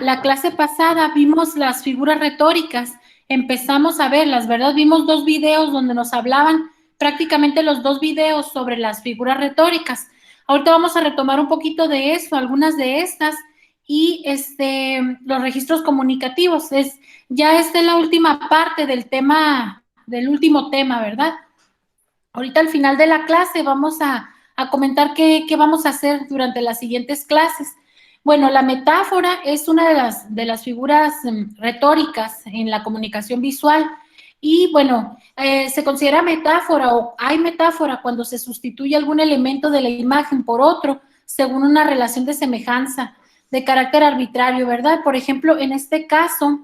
la clase pasada vimos las figuras retóricas, empezamos a verlas, ¿verdad? Vimos dos videos donde nos hablaban prácticamente los dos videos sobre las figuras retóricas. Ahorita vamos a retomar un poquito de eso, algunas de estas, y los registros comunicativos. Ya esta es la última parte del tema, del último tema, ¿verdad? Ahorita al final de la clase vamos a comentar qué vamos a hacer durante las siguientes clases. Bueno, la metáfora es una de las figuras retóricas en la comunicación visual y bueno, se considera metáfora o hay metáfora cuando se sustituye algún elemento de la imagen por otro según una relación de semejanza de carácter arbitrario, ¿verdad? Por ejemplo, en este caso,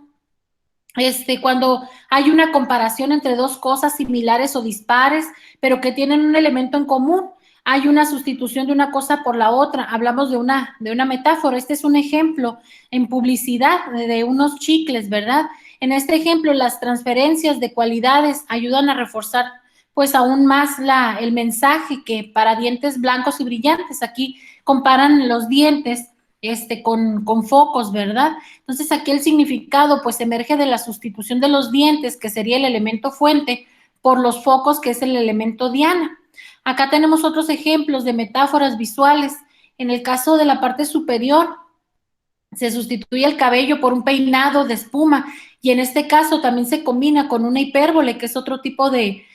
cuando hay una comparación entre dos cosas similares o dispares, pero que tienen un elemento en común, hay una sustitución de una cosa por la otra. Hablamos de una metáfora. Este es un ejemplo en publicidad de unos chicles, ¿verdad? En este ejemplo, las transferencias de cualidades ayudan a reforzar pues aún más el mensaje que para dientes blancos y brillantes. Aquí comparan los dientes con focos, ¿verdad? Entonces aquí el significado pues emerge de la sustitución de los dientes, que sería el elemento fuente, por los focos, que es el elemento diana. Acá tenemos otros ejemplos de metáforas visuales. En el caso de la parte superior, se sustituye el cabello por un peinado de espuma y en este caso también se combina con una hipérbole, que es otro tipo de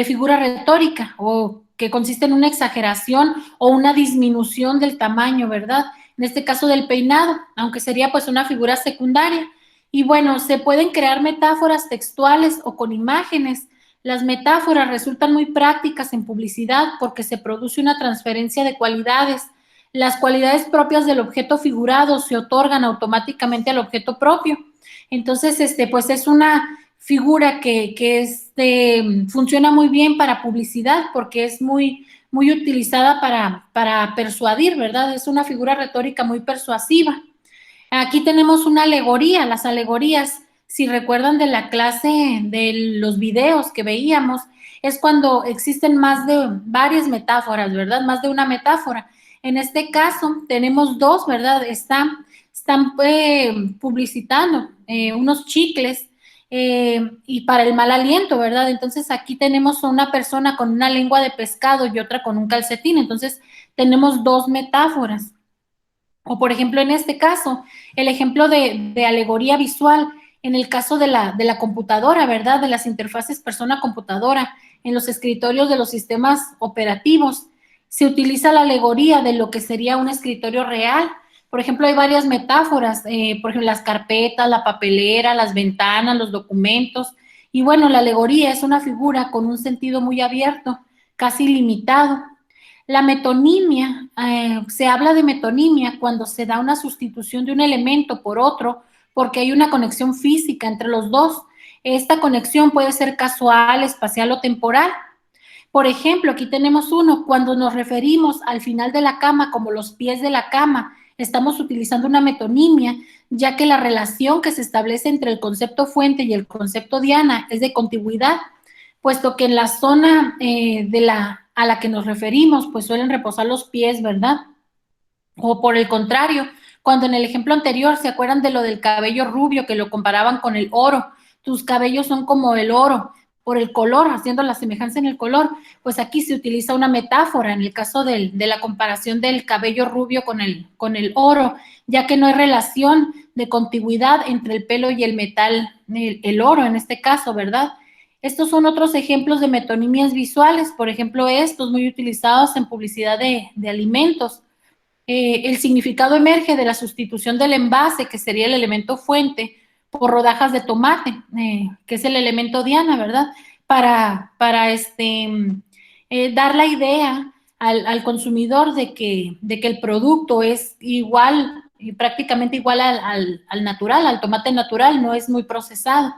figura retórica o que consiste en una exageración o una disminución del tamaño, ¿verdad? En este caso del peinado, aunque sería pues una figura secundaria. Y bueno, se pueden crear metáforas textuales o con imágenes. Las metáforas resultan muy prácticas en publicidad porque se produce una transferencia de cualidades. Las cualidades propias del objeto figurado se otorgan automáticamente al objeto propio. Entonces, pues es una figura que funciona muy bien para publicidad porque es muy utilizada para persuadir, ¿verdad? Es una figura retórica muy persuasiva. Aquí tenemos una alegoría. Las alegorías, si recuerdan de la clase de los videos que veíamos, es cuando existen más de varias metáforas, ¿verdad? Más de una metáfora. En este caso tenemos dos, ¿verdad? Están publicitando unos chicles y para el mal aliento, ¿verdad? Entonces aquí tenemos una persona con una lengua de pescado y otra con un calcetín. Entonces tenemos dos metáforas. O por ejemplo, en este caso, el ejemplo de alegoría visual, en el caso de la computadora, ¿verdad? De las interfaces persona-computadora, en los escritorios de los sistemas operativos, se utiliza la alegoría de lo que sería un escritorio real. Por ejemplo, hay varias metáforas, por ejemplo, las carpetas, la papelera, las ventanas, los documentos. Y bueno, la alegoría es una figura con un sentido muy abierto, casi limitado. La metonimia, se habla de metonimia cuando se da una sustitución de un elemento por otro porque hay una conexión física entre los dos. Esta conexión puede ser casual, espacial o temporal. Por ejemplo, aquí tenemos uno, cuando nos referimos al final de la cama como los pies de la cama, estamos utilizando una metonimia, ya que la relación que se establece entre el concepto fuente y el concepto diana es de contigüidad, puesto que en la zona a la que nos referimos, pues suelen reposar los pies, ¿verdad? O por el contrario, cuando en el ejemplo anterior se acuerdan de lo del cabello rubio, que lo comparaban con el oro, tus cabellos son como el oro, por el color, haciendo la semejanza en el color, pues aquí se utiliza una metáfora en el caso de la comparación del cabello rubio con el oro, ya que no hay relación de contigüidad entre el pelo y el metal, el oro en este caso, ¿verdad? Estos son otros ejemplos de metonimias visuales, por ejemplo, estos muy utilizados en publicidad de alimentos. El significado emerge de la sustitución del envase, que sería el elemento fuente, por rodajas de tomate, que es el elemento diana, ¿verdad? Para dar la idea al consumidor de que el producto es igual, prácticamente igual al natural, al tomate natural, no es muy procesado.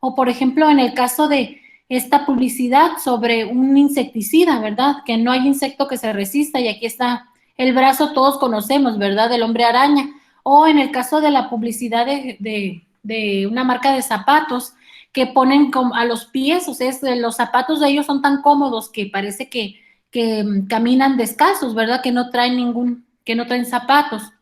O, por ejemplo, en el caso de esta publicidad sobre un insecticida, ¿verdad? Que no hay insecto que se resista y aquí está el brazo, todos conocemos, ¿verdad? Del hombre araña. O en el caso de la publicidad de una marca de zapatos que ponen a los pies, o sea, los zapatos de ellos son tan cómodos que parece que caminan descalzos, ¿verdad? Que no traen zapatos.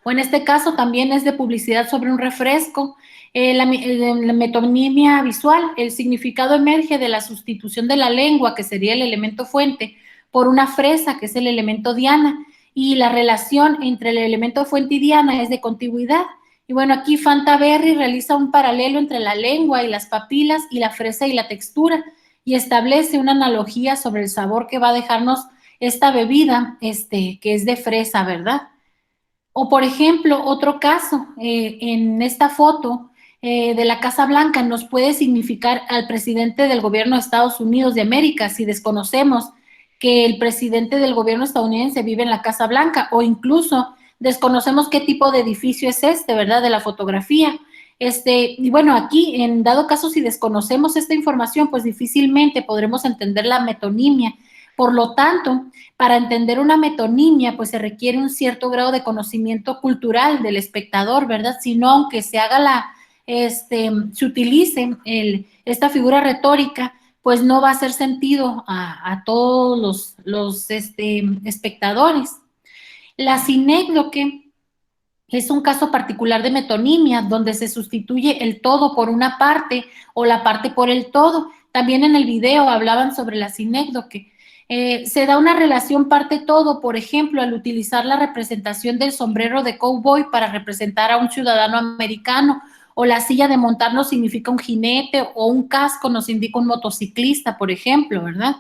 O en este caso también es de publicidad sobre un refresco. La metonimia visual, el significado emerge de la sustitución de la lengua, que sería el elemento fuente, por una fresa, que es el elemento diana, y la relación entre el elemento fuente y diana es de contigüidad. Y bueno, aquí Fantaberry realiza un paralelo entre la lengua y las papilas y la fresa y la textura, y establece una analogía sobre el sabor que va a dejarnos esta bebida, que es de fresa, ¿verdad? O por ejemplo, otro caso, en esta foto de la Casa Blanca nos puede significar al presidente del gobierno de Estados Unidos de América, si desconocemos que el presidente del gobierno estadounidense vive en la Casa Blanca, o incluso desconocemos qué tipo de edificio es ¿verdad? De la fotografía. Y bueno, aquí, en dado caso, si desconocemos esta información, pues difícilmente podremos entender la metonimia. Por lo tanto, para entender una metonimia, pues se requiere un cierto grado de conocimiento cultural del espectador, ¿verdad? Si no, aunque se haga se utilice esta figura retórica, pues no va a hacer sentido a todos los espectadores. La sinécdoque es un caso particular de metonimia, donde se sustituye el todo por una parte o la parte por el todo. También en el video hablaban sobre la sinécdoque. Se da una relación parte-todo, por ejemplo, al utilizar la representación del sombrero de cowboy para representar a un ciudadano americano, o la silla de montar nos significa un jinete, o un casco nos indica un motociclista, por ejemplo, ¿verdad?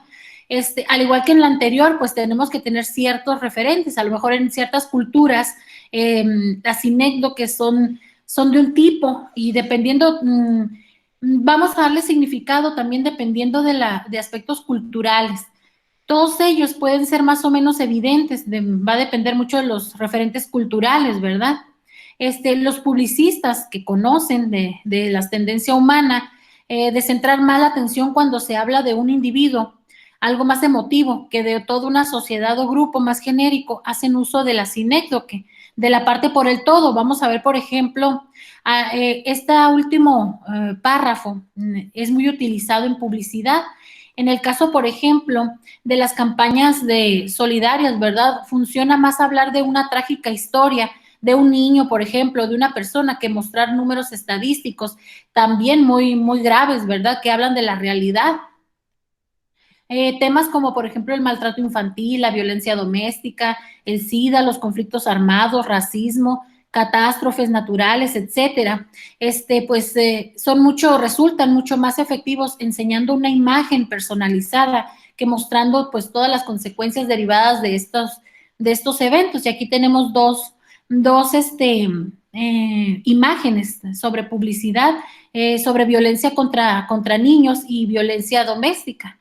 Al igual que en la anterior, pues tenemos que tener ciertos referentes, a lo mejor en ciertas culturas, las sinécdoques son de un tipo, y dependiendo, vamos a darle significado también dependiendo de aspectos culturales. Todos ellos pueden ser más o menos evidentes, va a depender mucho de los referentes culturales, ¿verdad? Los publicistas que conocen de la tendencia humana, de centrar más la atención cuando se habla de un individuo, algo más emotivo, que de toda una sociedad o grupo más genérico, hacen uso de la sinécdoque, de la parte por el todo. Vamos a ver, por ejemplo, este último párrafo es muy utilizado en publicidad. En el caso, por ejemplo, de las campañas de solidarias, ¿verdad? Funciona más hablar de una trágica historia de un niño, por ejemplo, de una persona, que mostrar números estadísticos también muy, muy graves, ¿verdad? Que hablan de la realidad. Temas como, por ejemplo, el maltrato infantil, la violencia doméstica, el SIDA, los conflictos armados, racismo, catástrofes naturales, etcétera, pues resultan mucho más efectivos enseñando una imagen personalizada que mostrando pues todas las consecuencias derivadas de estos eventos. Y aquí tenemos dos imágenes sobre publicidad, sobre violencia contra niños y violencia doméstica.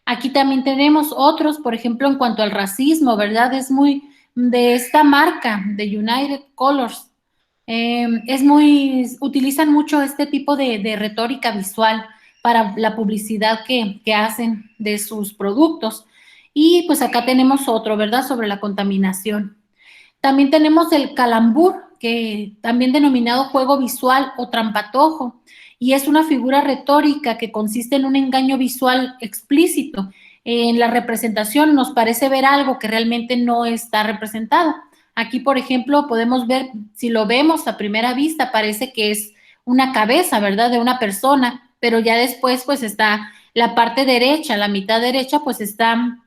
Aquí también tenemos otros, por ejemplo, en cuanto al racismo, ¿verdad? Es muy de esta marca, de United Colors. Utilizan mucho este tipo de retórica visual para la publicidad que hacen de sus productos. Y pues acá tenemos otro, ¿verdad? Sobre la contaminación. También tenemos el calambur, que también denominado juego visual o trampatojo, y es una figura retórica que consiste en un engaño visual explícito. En la representación nos parece ver algo que realmente no está representado. Aquí, por ejemplo, podemos ver, si lo vemos a primera vista, parece que es una cabeza, ¿verdad? De una persona, pero ya después pues está la parte derecha, la mitad derecha pues está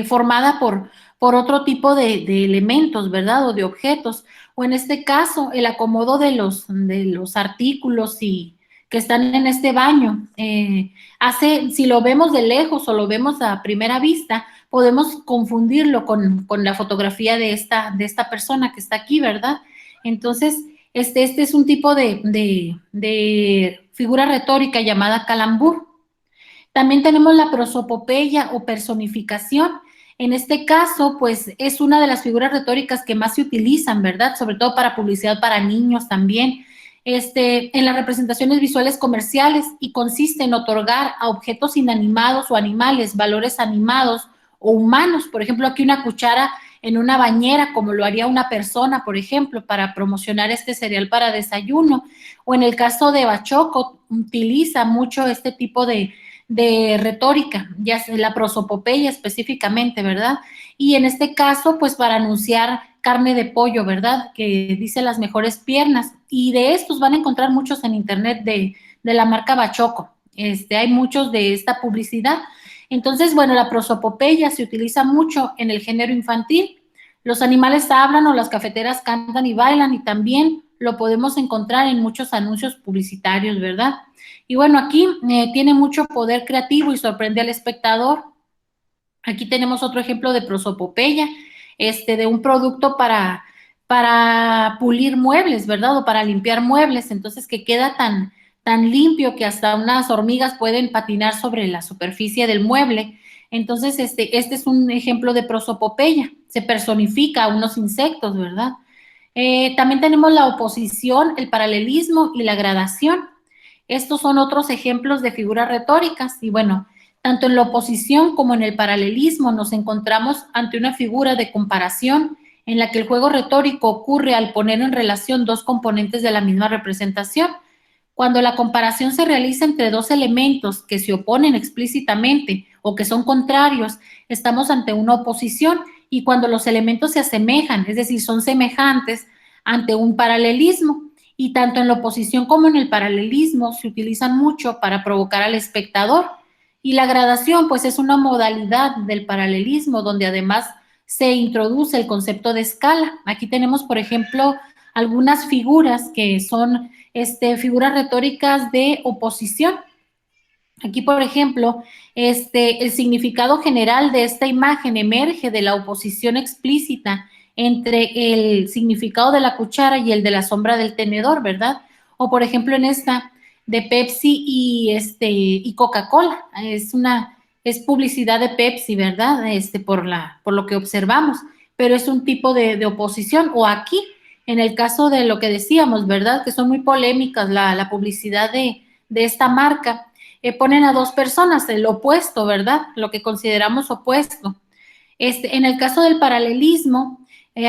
formada por otro tipo de elementos, ¿verdad? O de objetos. O en este caso, el acomodo de los artículos que están en este baño. Si lo vemos de lejos o lo vemos a primera vista, podemos confundirlo con la fotografía de esta persona que está aquí, ¿verdad? Entonces, este es un tipo de figura retórica llamada calambur. También tenemos la prosopopeya o personificación. En este caso, pues es una de las figuras retóricas que más se utilizan, ¿verdad? Sobre todo para publicidad para niños también. En las representaciones visuales comerciales, y consiste en otorgar a objetos inanimados o animales valores animados o humanos. Por ejemplo, aquí una cuchara en una bañera, como lo haría una persona, por ejemplo, para promocionar este cereal para desayuno. O en el caso de Bachoco, utiliza mucho este tipo de retórica, ya sea la prosopopeya específicamente, ¿verdad? Y en este caso, pues para anunciar carne de pollo, ¿verdad? Que dice las mejores piernas. Y de estos van a encontrar muchos en internet de la marca Bachoco. Hay muchos de esta publicidad. Entonces, bueno, la prosopopeya se utiliza mucho en el género infantil. Los animales hablan o las cafeteras cantan y bailan, y también lo podemos encontrar en muchos anuncios publicitarios, ¿verdad? Y bueno, aquí tiene mucho poder creativo y sorprende al espectador. Aquí tenemos otro ejemplo de prosopopeya, de un producto para pulir muebles, ¿verdad? O para limpiar muebles, entonces que queda tan limpio que hasta unas hormigas pueden patinar sobre la superficie del mueble. Entonces, este es un ejemplo de prosopopeya, se personifica a unos insectos, ¿verdad? También tenemos la oposición, el paralelismo y la gradación. Estos son otros ejemplos de figuras retóricas y bueno, tanto en la oposición como en el paralelismo nos encontramos ante una figura de comparación en la que el juego retórico ocurre al poner en relación dos componentes de la misma representación. Cuando la comparación se realiza entre dos elementos que se oponen explícitamente o que son contrarios, estamos ante una oposición, y cuando los elementos se asemejan, es decir, son semejantes, ante un paralelismo. Y tanto en la oposición como en el paralelismo se utilizan mucho para provocar al espectador. Y la gradación, pues, es una modalidad del paralelismo donde además se introduce el concepto de escala. Aquí tenemos, por ejemplo, algunas figuras que son figuras retóricas de oposición. Aquí, por ejemplo, el significado general de esta imagen emerge de la oposición explícita entre el significado de la cuchara y el de la sombra del tenedor, ¿verdad? O, por ejemplo, en esta de Pepsi y Coca-Cola, es publicidad de Pepsi, ¿verdad? Por lo que observamos, pero es un tipo de oposición. O aquí, en el caso de lo que decíamos, ¿verdad? Que son muy polémicas la publicidad de esta marca. Ponen a dos personas, el opuesto, ¿verdad? Lo que consideramos opuesto. En el caso del paralelismo,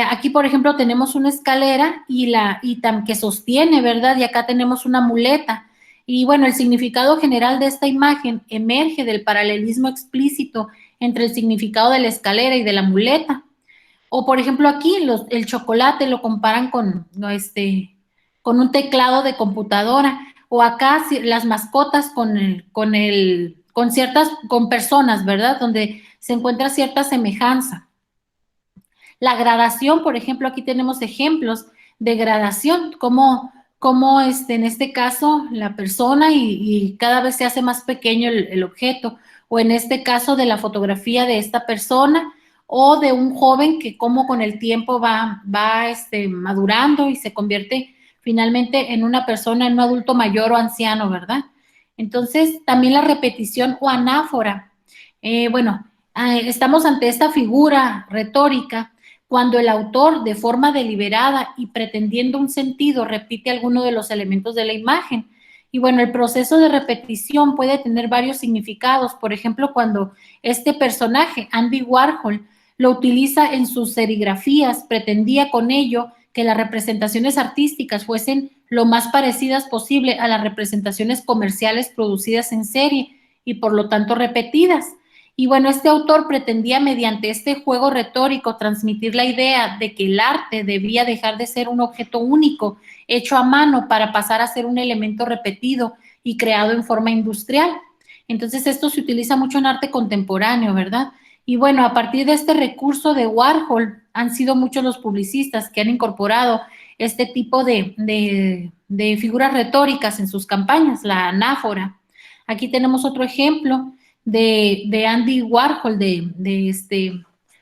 aquí, por ejemplo, tenemos una escalera que sostiene, ¿verdad? Y acá tenemos una muleta. Y bueno, el significado general de esta imagen emerge del paralelismo explícito entre el significado de la escalera y de la muleta. O, por ejemplo, aquí el chocolate lo comparan con un teclado de computadora. O acá las mascotas con personas, ¿verdad? Donde se encuentra cierta semejanza. La gradación, por ejemplo, aquí tenemos ejemplos de gradación, como en este caso la persona y cada vez se hace más pequeño el objeto, o en este caso de la fotografía de esta persona o de un joven que como con el tiempo va madurando y se convierte finalmente en una persona, en un adulto mayor o anciano, ¿verdad? Entonces, también la repetición o anáfora. Bueno, estamos ante esta figura retórica cuando el autor, de forma deliberada y pretendiendo un sentido, repite alguno de los elementos de la imagen. Y bueno, el proceso de repetición puede tener varios significados. Por ejemplo, cuando este personaje, Andy Warhol, lo utiliza en sus serigrafías, pretendía con ello que las representaciones artísticas fuesen lo más parecidas posible a las representaciones comerciales producidas en serie y por lo tanto repetidas. Y bueno, este autor pretendía mediante este juego retórico transmitir la idea de que el arte debía dejar de ser un objeto único, hecho a mano, para pasar a ser un elemento repetido y creado en forma industrial. Entonces esto se utiliza mucho en arte contemporáneo, ¿verdad? Y bueno, a partir de este recurso de Warhol, han sido muchos los publicistas que han incorporado este tipo de figuras retóricas en sus campañas, la anáfora. Aquí tenemos otro ejemplo de Andy Warhol,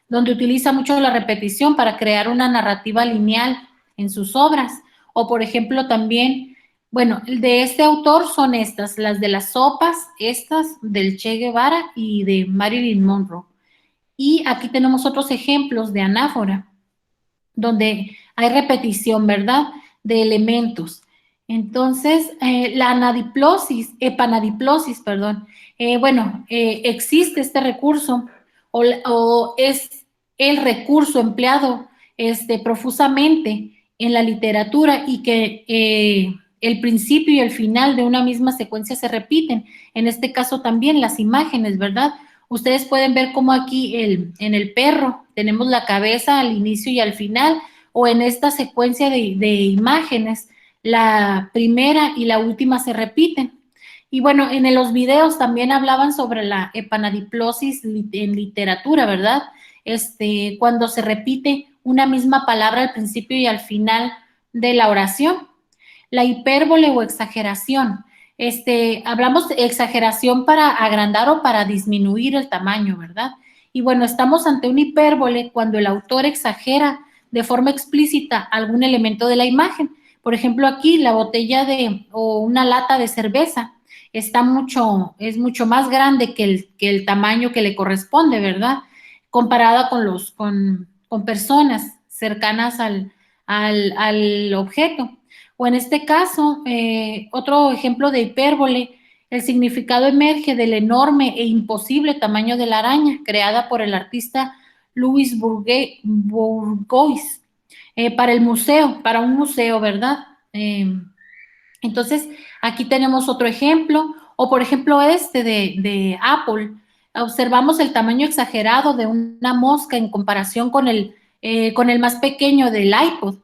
donde utiliza mucho la repetición para crear una narrativa lineal en sus obras. O, por ejemplo, también, bueno, de este autor son estas, las de las sopas, estas del Che Guevara y de Marilyn Monroe. Y aquí tenemos otros ejemplos de anáfora, donde hay repetición, ¿verdad? De elementos. Entonces, la epanadiplosis, perdón. Bueno, existe este recurso o es el recurso empleado profusamente en la literatura y que el principio y el final de una misma secuencia se repiten. En este caso también las imágenes, ¿verdad? Ustedes pueden ver cómo aquí en el perro tenemos la cabeza al inicio y al final, o en esta secuencia de imágenes, la primera y la última se repiten. Y bueno, en los videos también hablaban sobre la epanadiplosis en literatura, ¿verdad? Cuando se repite una misma palabra al principio y al final de la oración. La hipérbole o exageración. Hablamos de exageración para agrandar o para disminuir el tamaño, ¿verdad? Y bueno, estamos ante una hipérbole cuando el autor exagera de forma explícita algún elemento de la imagen. Por ejemplo, aquí la botella o una lata de cerveza es mucho más grande que el tamaño que le corresponde, ¿verdad? Comparada con personas cercanas al objeto. O en este caso, otro ejemplo de hipérbole, el significado emerge del enorme e imposible tamaño de la araña, creada por el artista Louis Bourgeois, para un museo, ¿verdad? Entonces, aquí tenemos otro ejemplo, o por ejemplo de Apple. Observamos el tamaño exagerado de una mosca en comparación con el más pequeño del iPod.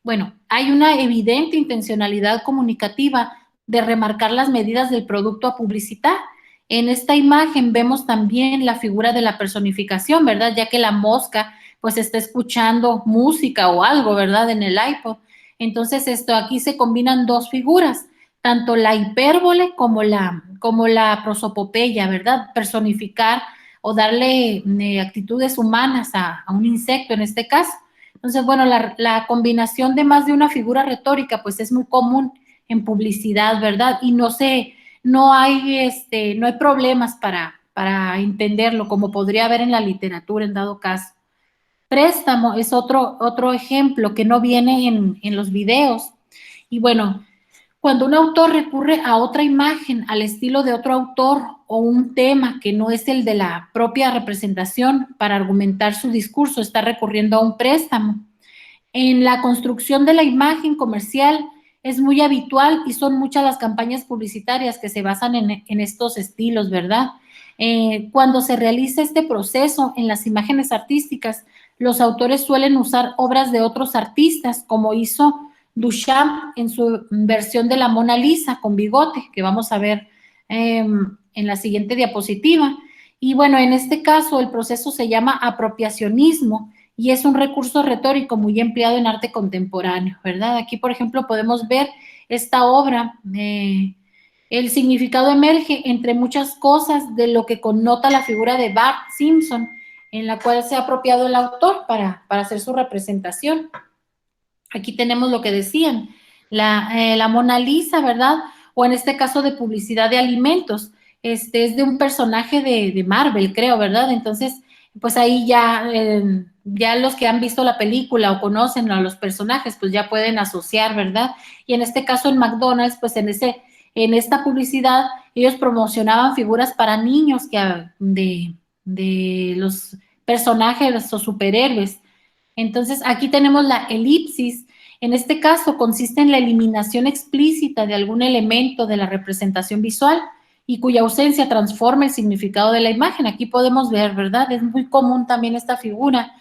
Bueno, hay una evidente intencionalidad comunicativa de remarcar las medidas del producto a publicitar. En esta imagen vemos también la figura de la personificación, ¿verdad? Ya que la mosca pues está escuchando música o algo, ¿verdad? En el iPod. Entonces, aquí se combinan dos figuras, tanto la hipérbole como la prosopopeya, ¿verdad? Personificar o darle actitudes humanas a un insecto en este caso. Entonces, bueno, la combinación de más de una figura retórica, pues es muy común en publicidad, ¿verdad? Y no hay problemas para entenderlo, como podría haber en la literatura en dado caso. Préstamo es otro ejemplo que no viene en los videos. Y bueno, cuando un autor recurre a otra imagen al estilo de otro autor o un tema que no es el de la propia representación para argumentar su discurso, está recurriendo a un préstamo. En la construcción de la imagen comercial es muy habitual y son muchas las campañas publicitarias que se basan en estos estilos, ¿verdad? Cuando se realiza este proceso en las imágenes artísticas, los autores suelen usar obras de otros artistas, como hizo Duchamp en su versión de la Mona Lisa con bigote, que vamos a ver en la siguiente diapositiva. Y bueno, en este caso el proceso se llama apropiacionismo y es un recurso retórico muy empleado en arte contemporáneo, ¿verdad? Aquí, por ejemplo, podemos ver esta obra. El significado emerge entre muchas cosas de lo que connota la figura de Bart Simpson, en la cual se ha apropiado el autor para hacer su representación. Aquí tenemos lo que decían, la Mona Lisa, ¿verdad? O en este caso de publicidad de alimentos. Es de un personaje de Marvel, creo, ¿verdad? Entonces, pues ahí ya los que han visto la película o conocen a los personajes, pues ya pueden asociar, ¿verdad? Y en este caso en McDonald's, pues en esta publicidad, ellos promocionaban figuras para niños de los personajes o superhéroes. Entonces, aquí tenemos la elipsis. En este caso, consiste en la eliminación explícita de algún elemento de la representación visual y cuya ausencia transforma el significado de la imagen. Aquí podemos ver, ¿verdad? Es muy común también esta figura.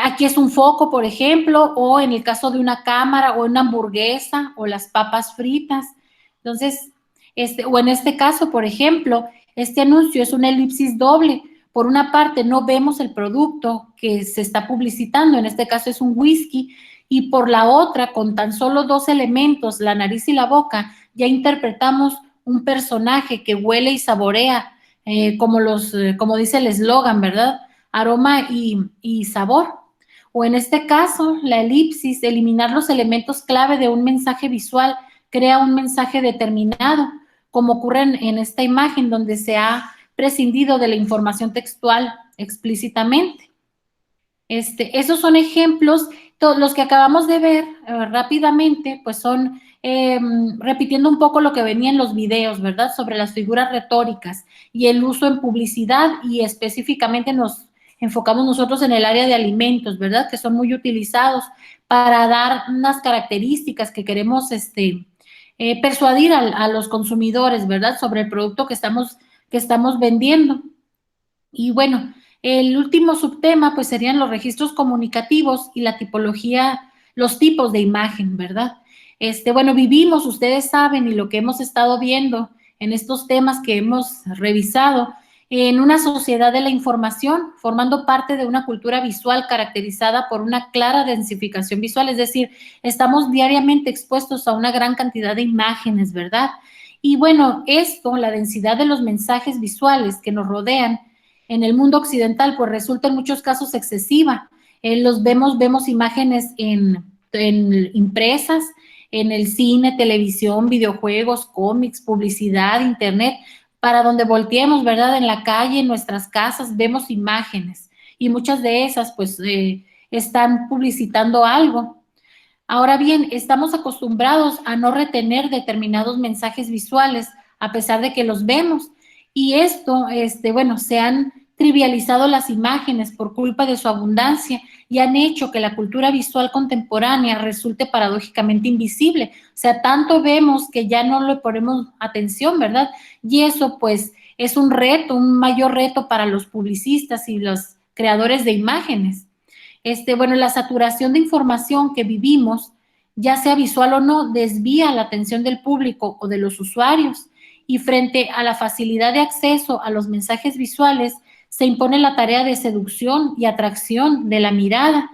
Aquí es un foco, por ejemplo, o en el caso de una cámara o una hamburguesa o las papas fritas. Entonces, o en este caso, por ejemplo, este anuncio es una elipsis doble. Por una parte, no vemos el producto que se está publicitando, en este caso es un whisky, y por la otra, con tan solo dos elementos, la nariz y la boca, ya interpretamos un personaje que huele y saborea, como dice el eslogan, ¿verdad? Aroma y sabor. O en este caso, la elipsis, eliminar los elementos clave de un mensaje visual, crea un mensaje determinado, como ocurre en esta imagen donde se ha prescindido de la información textual explícitamente. Esos son ejemplos, los que acabamos de ver rápidamente, pues son repitiendo un poco lo que venía en los videos, ¿verdad? Sobre las figuras retóricas y el uso en publicidad y específicamente enfocamos nosotros en el área de alimentos, ¿verdad? Que son muy utilizados para dar unas características que queremos persuadir a los consumidores, ¿verdad? Sobre el producto que estamos vendiendo. Y bueno, el último subtema pues serían los registros comunicativos y la tipología, los tipos de imagen, ¿verdad? Bueno, vivimos, ustedes saben, y lo que hemos estado viendo en estos temas que hemos revisado, en una sociedad de la información, formando parte de una cultura visual caracterizada por una clara densificación visual, es decir, estamos diariamente expuestos a una gran cantidad de imágenes, ¿verdad? Y bueno, esto, la densidad de los mensajes visuales que nos rodean, en el mundo occidental, pues resulta en muchos casos excesiva. Vemos imágenes en impresas, en el cine, televisión, videojuegos, cómics, publicidad, internet, para donde volteemos, ¿verdad? En la calle, en nuestras casas, vemos imágenes y muchas de esas, pues, están publicitando algo. Ahora bien, estamos acostumbrados a no retener determinados mensajes visuales a pesar de que los vemos. Y esto, bueno, se han trivializado las imágenes por culpa de su abundancia y han hecho que la cultura visual contemporánea resulte paradójicamente invisible. O sea, tanto vemos que ya no le ponemos atención, ¿verdad? Y eso, pues, es un reto, un mayor reto para los publicistas y los creadores de imágenes. Bueno, la saturación de información que vivimos, ya sea visual o no, desvía la atención del público o de los usuarios y frente a la facilidad de acceso a los mensajes visuales, se impone la tarea de seducción y atracción de la mirada.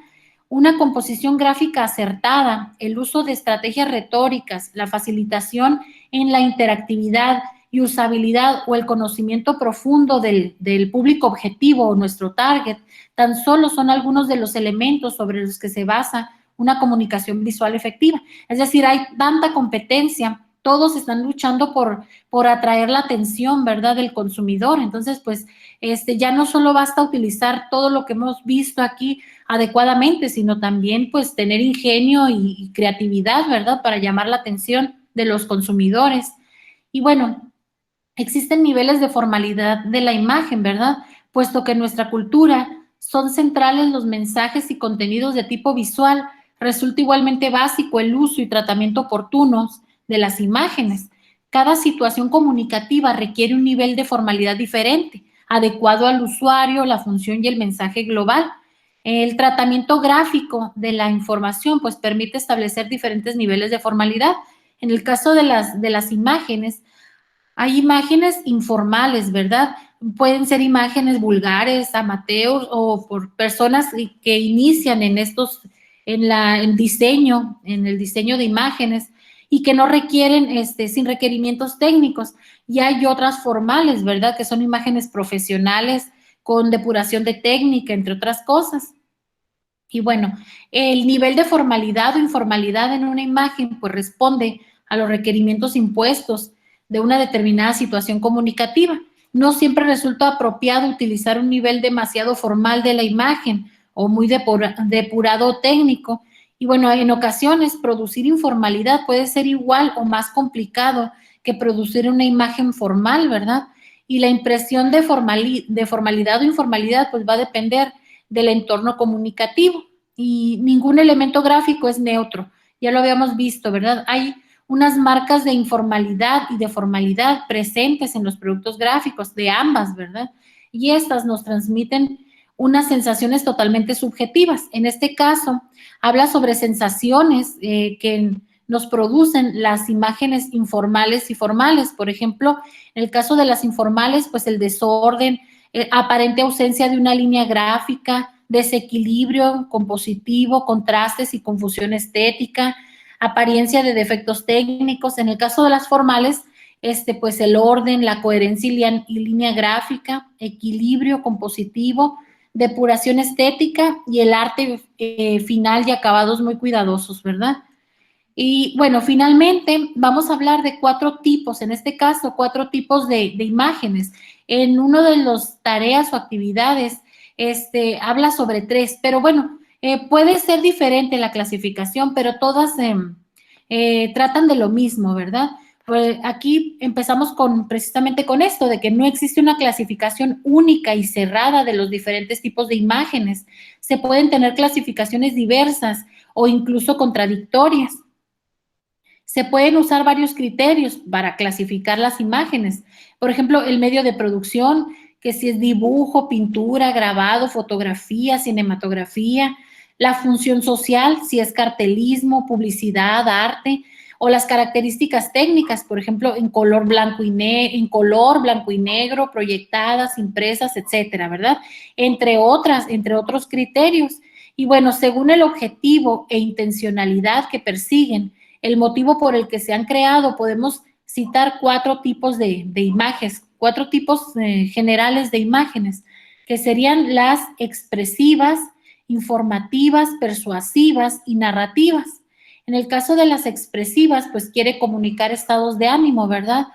Una composición gráfica acertada, el uso de estrategias retóricas, la facilitación en la interactividad y usabilidad o el conocimiento profundo del público objetivo o nuestro target, tan solo son algunos de los elementos sobre los que se basa una comunicación visual efectiva. Es decir, hay tanta competencia, todos están luchando por atraer la atención, ¿verdad?, del consumidor. Entonces, pues, ya no solo basta utilizar todo lo que hemos visto aquí adecuadamente, sino también, pues, tener ingenio y creatividad, ¿verdad?, para llamar la atención de los consumidores. Y bueno, existen niveles de formalidad de la imagen, ¿verdad? Puesto que en nuestra cultura son centrales los mensajes y contenidos de tipo visual, resulta igualmente básico el uso y tratamiento oportunos de las imágenes. Cada situación comunicativa requiere un nivel de formalidad diferente, adecuado al usuario, la función y el mensaje global. El tratamiento gráfico de la información pues permite establecer diferentes niveles de formalidad. En el caso de las imágenes, hay imágenes informales, ¿verdad? Pueden ser imágenes vulgares, amateurs o por personas que inician en en el diseño de imágenes y que no requieren, sin requerimientos técnicos. Y hay otras formales, ¿verdad? Que son imágenes profesionales con depuración de técnica, entre otras cosas. Y bueno, el nivel de formalidad o informalidad en una imagen pues responde a los requerimientos impuestos de una determinada situación comunicativa. No siempre resulta apropiado utilizar un nivel demasiado formal de la imagen o muy depurado técnico. Y bueno, en ocasiones producir informalidad puede ser igual o más complicado que producir una imagen formal, ¿verdad? Y la impresión de formalidad o informalidad pues va a depender del entorno comunicativo y ningún elemento gráfico es neutro. Ya lo habíamos visto, ¿verdad? Hay unas marcas de informalidad y de formalidad presentes en los productos gráficos de ambas, ¿verdad? Y estas nos transmiten unas sensaciones totalmente subjetivas. En este caso, habla sobre sensaciones que nos producen las imágenes informales y formales. Por ejemplo, en el caso de las informales, pues el desorden, aparente ausencia de una línea gráfica, desequilibrio compositivo, contrastes y confusión estética, apariencia de defectos técnicos. En el caso de las formales, pues el orden, la coherencia y línea gráfica, equilibrio compositivo, depuración estética y el arte final y acabados muy cuidadosos, ¿verdad? Y bueno, finalmente vamos a hablar de 4 tipos, en este caso 4 tipos de imágenes. En uno de las tareas o actividades, habla sobre 3, pero bueno, puede ser diferente la clasificación, pero todas tratan de lo mismo, ¿verdad? aquí empezamos precisamente con esto, de que no existe una clasificación única y cerrada de los diferentes tipos de imágenes. Se pueden tener clasificaciones diversas o incluso contradictorias. Se pueden usar varios criterios para clasificar las imágenes. Por ejemplo, el medio de producción, que si es dibujo, pintura, grabado, fotografía, cinematografía. La función social, si es cartelismo, publicidad, arte, o las características técnicas, por ejemplo, en color blanco y negro, proyectadas, impresas, etcétera, ¿verdad? Entre otros criterios. Y bueno, según el objetivo e intencionalidad que persiguen, el motivo por el que se han creado, podemos citar 4 tipos de imágenes, 4 tipos generales de imágenes, que serían las expresivas, informativas, persuasivas y narrativas. En el caso de las expresivas, pues quiere comunicar estados de ánimo, ¿verdad?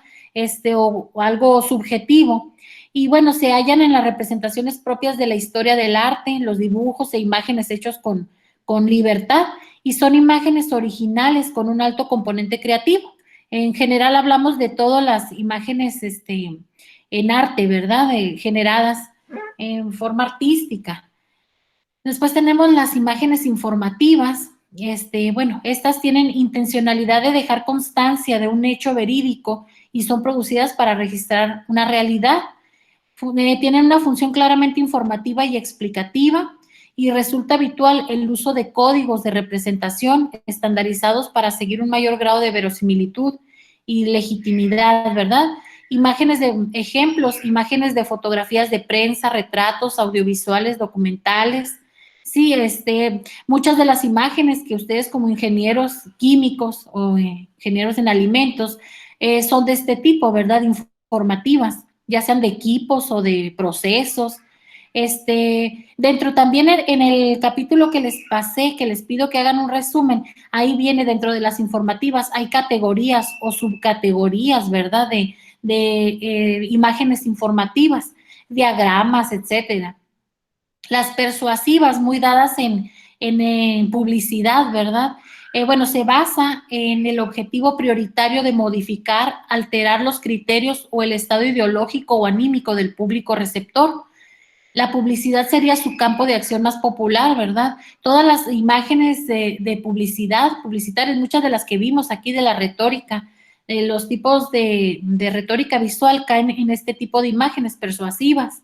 O algo subjetivo. Y bueno, se hallan en las representaciones propias de la historia del arte, los dibujos e imágenes hechos con libertad, y son imágenes originales con un alto componente creativo. En general hablamos de todas las imágenes en arte, ¿verdad? Generadas en forma artística. Después tenemos las imágenes informativas. Bueno, estas tienen intencionalidad de dejar constancia de un hecho verídico y son producidas para registrar una realidad. Tienen una función claramente informativa y explicativa, y resulta habitual el uso de códigos de representación estandarizados para seguir un mayor grado de verosimilitud y legitimidad, ¿verdad? Imágenes de ejemplos, imágenes de fotografías de prensa, retratos, audiovisuales, documentales. Sí, muchas de las imágenes que ustedes como ingenieros químicos o ingenieros en alimentos son de este tipo, ¿verdad? Informativas, ya sean de equipos o de procesos. Dentro también en el capítulo que les pasé, que les pido que hagan un resumen, ahí viene dentro de las informativas, hay categorías o subcategorías, ¿verdad? De imágenes informativas, diagramas, etcétera. Las persuasivas, muy dadas en publicidad, ¿verdad? Bueno, se basa en el objetivo prioritario de modificar, alterar los criterios o el estado ideológico o anímico del público receptor. La publicidad sería su campo de acción más popular, ¿verdad? Todas las imágenes de publicitarias, muchas de las que vimos aquí de la retórica, los tipos de retórica visual caen en este tipo de imágenes persuasivas.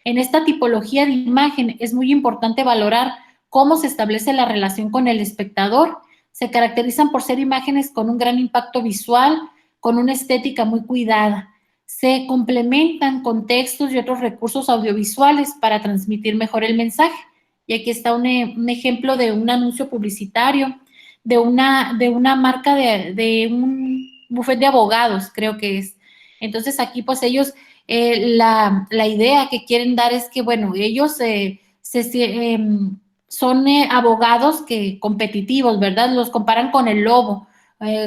En esta tipología de imagen es muy importante valorar cómo se establece la relación con el espectador. Se caracterizan por ser imágenes con un gran impacto visual, con una estética muy cuidada. Se complementan con textos y otros recursos audiovisuales para transmitir mejor el mensaje. Y aquí está un ejemplo de un anuncio publicitario de una marca de un bufete de abogados, creo que es. Entonces aquí pues ellos, la idea que quieren dar es que, bueno, ellos son abogados competitivos, ¿verdad? Los comparan con el lobo,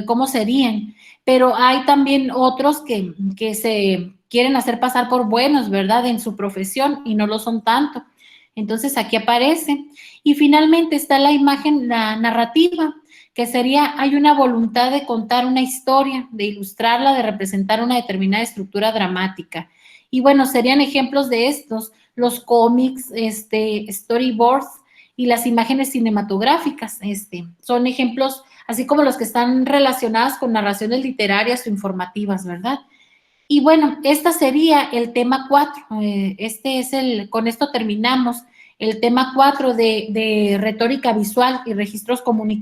¿cómo serían? Pero hay también otros que se quieren hacer pasar por buenos, ¿verdad? En su profesión y no lo son tanto. Entonces aquí aparece. Y finalmente está la imagen, la narrativa, que sería, hay una voluntad de contar una historia, de ilustrarla, de representar una determinada estructura dramática. Y bueno, serían ejemplos de estos, los cómics, storyboards y las imágenes cinematográficas, son ejemplos así como los que están relacionados con narraciones literarias o informativas, ¿verdad? Y bueno, este sería el tema 4. Con esto terminamos el tema 4 de retórica visual y registros comunicativos.